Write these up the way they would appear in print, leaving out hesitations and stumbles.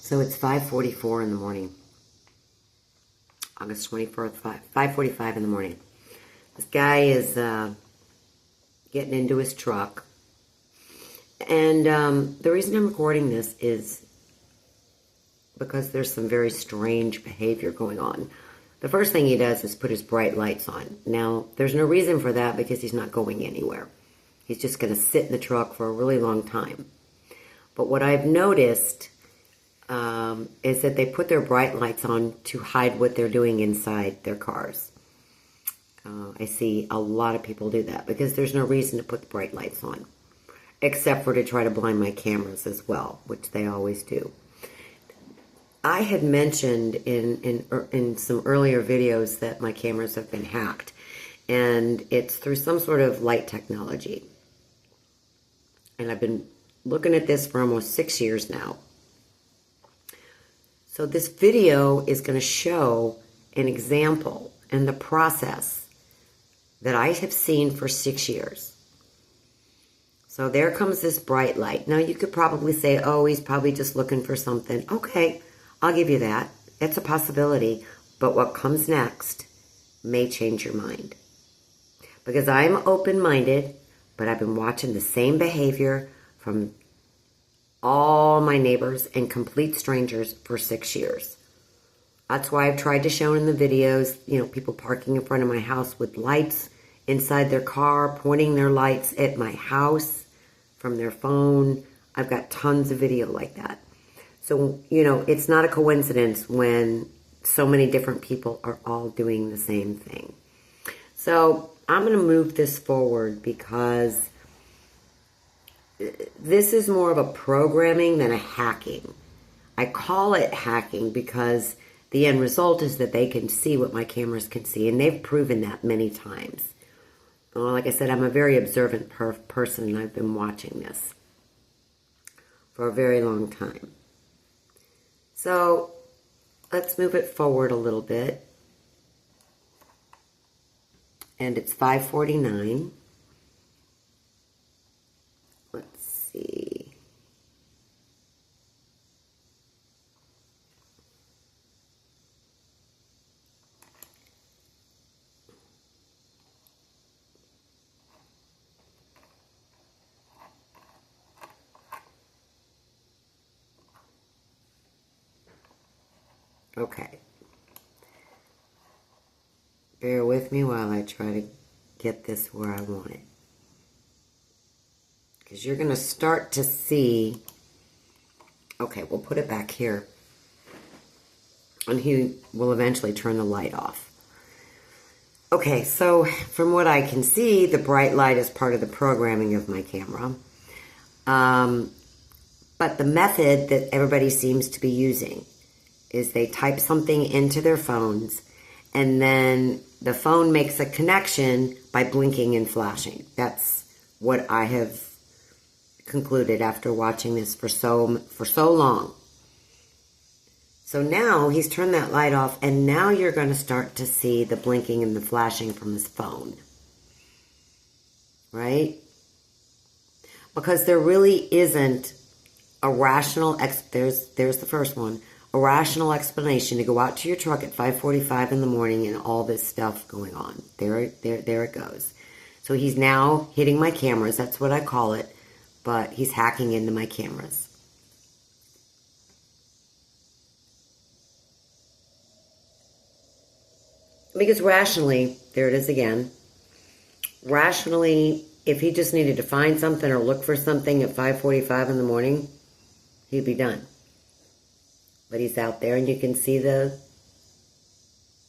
So it's 5:44 in the morning. August 24th, 5:45 in the morning. This guy is getting into his truck. And the reason I'm recording this is because there's some very strange behavior going on. The first thing he does is put his bright lights on. Now, there's no reason for that because he's not going anywhere. He's just going to sit in the truck for a really long time. But what I've noticed is that they put their bright lights on to hide what they're doing inside their cars. I see a lot of people do that because there's no reason to put the bright lights on, except for to try to blind my cameras as well, which they always do. I had mentioned in some earlier videos that my cameras have been hacked, and it's through some sort of light technology. And I've been looking at this for almost 6 years now. So this video is going to show an example and the process that I have seen for 6 years. So there comes this bright light. Now you could probably say, oh, he's probably just looking for something. Okay, I'll give you that. It's a possibility. But what comes next may change your mind. Because I'm open-minded, but I've been watching the same behavior from all my neighbors and complete strangers for 6 years. That's why I've tried to show in the videos, people parking in front of my house with lights inside their car, pointing their lights at my house from their phone. I've got tons of video like that. So, it's not a coincidence when so many different people are all doing the same thing. So I'm going to move this forward because this is more of a programming than a hacking. I call it hacking because the end result is that they can see what my cameras can see, and they've proven that many times. Well, like I said, I'm a very observant person, and I've been watching this for a very long time. So let's move it forward a little bit. And it's 5:49. Let's see. Okay. Bear with me while I try to get this where I want it. Because you're going to start to see... Okay, we'll put it back here. And he will eventually turn the light off. Okay, so from what I can see, the bright light is part of the programming of my camera. But the method that everybody seems to be using is they type something into their phones, and then the phone makes a connection by blinking and flashing. That's what I have concluded after watching this for so long. So now he's turned that light off, and now you're going to start to see the blinking and the flashing from his phone. Right? Because there really isn't a rational, there's the first one, a rational explanation to go out to your truck at 5:45 in the morning and all this stuff going on. There it goes. So he's now hitting my cameras. That's what I call it. But he's hacking into my cameras. Because rationally, there it is again. Rationally, if he just needed to find something or look for something at 5:45 in the morning, he'd be done. But he's out there, and you can see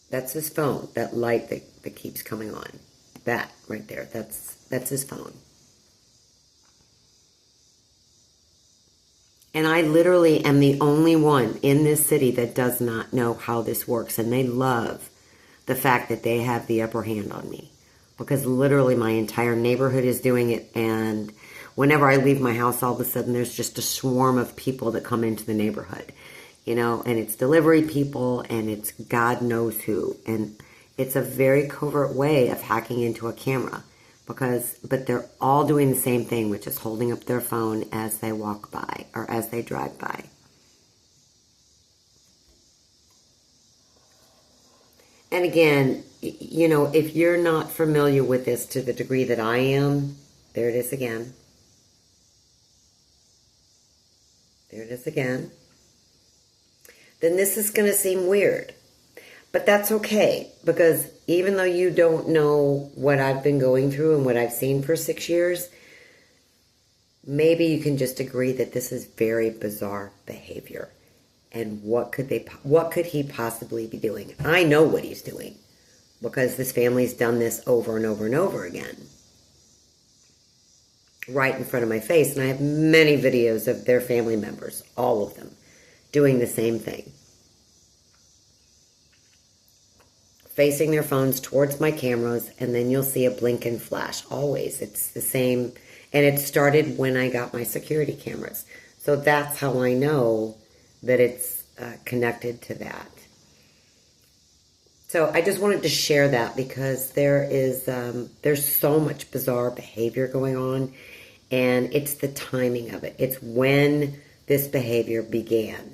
that's his phone, that light that keeps coming on. That right there, that's his phone. And I literally am the only one in this city that does not know how this works, and they love the fact that they have the upper hand on me. Because literally my entire neighborhood is doing it, and whenever I leave my house, all of a sudden there's just a swarm of people that come into the neighborhood. And it's delivery people, and it's God knows who. And it's a very covert way of hacking into a camera. But they're all doing the same thing, which is holding up their phone as they walk by or as they drive by. And again, you know, if you're not familiar with this to the degree that I am, there it is again. There it is again. Then this is going to seem weird. But that's okay, because even though you don't know what I've been going through and what I've seen for 6 years, maybe you can just agree that this is very bizarre behavior. And what could he possibly be doing? I know what he's doing, because this family's done this over and over and over again. Right in front of my face. And I have many videos of their family members, all of them, doing the same thing. Facing their phones towards my cameras, and then you'll see a blink and flash. Always. It's the same. And it started when I got my security cameras. So that's how I know that it's connected to that. So I just wanted to share that, because there's so much bizarre behavior going on, and it's the timing of it. It's when this behavior began.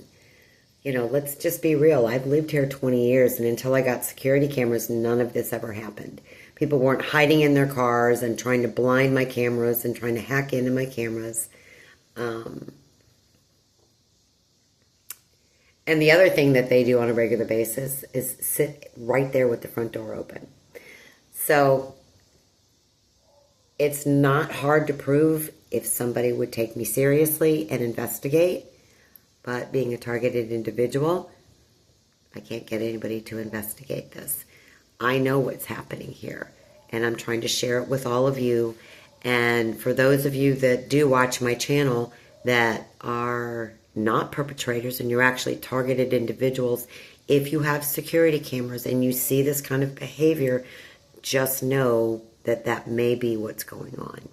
You know, let's just be real. I've lived here 20 years, and until I got security cameras, none of this ever happened. People weren't hiding in their cars and trying to blind my cameras and trying to hack into my cameras. And the other thing that they do on a regular basis is sit right there with the front door open. So it's not hard to prove if somebody would take me seriously and investigate. But being a targeted individual, I can't get anybody to investigate this. I know what's happening here, and I'm trying to share it with all of you. And for those of you that do watch my channel that are not perpetrators and you're actually targeted individuals, if you have security cameras and you see this kind of behavior, just know that that may be what's going on.